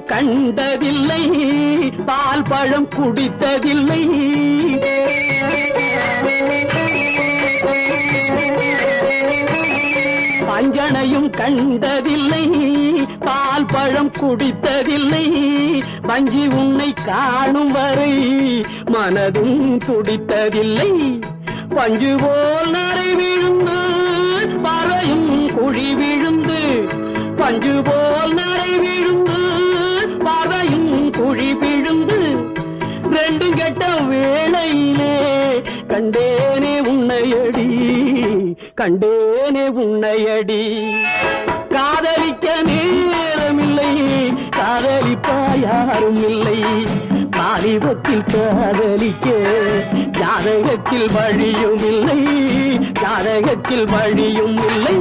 கண்டதில்லை பால் பழம் குடித்ததில்லை பஞ்சனையும் கண்டதில்லை பால் பழம் குடித்ததில்லை பஞ்சி உன்னை காணும் வரை மனதும் துடித்ததில்லை பஞ்சு போல் நரை விழுந்து பறையும் குழி விழுந்து பஞ்சு போல் நரை விழுந்து பறையும் குழி விழுந்து ரெண்டு கெட்ட வேளையிலே கண்டேனே உன்னையடி கண்டேனே உன்னையடி காதலிக்க நேரமில்லை காதலிப்பா யாரும் இல்லை வாலிபத்தில் காதலிக்க ஜாதகத்தில் வழியும் இல்லை ஜாதகத்தில் வழியும் இல்லை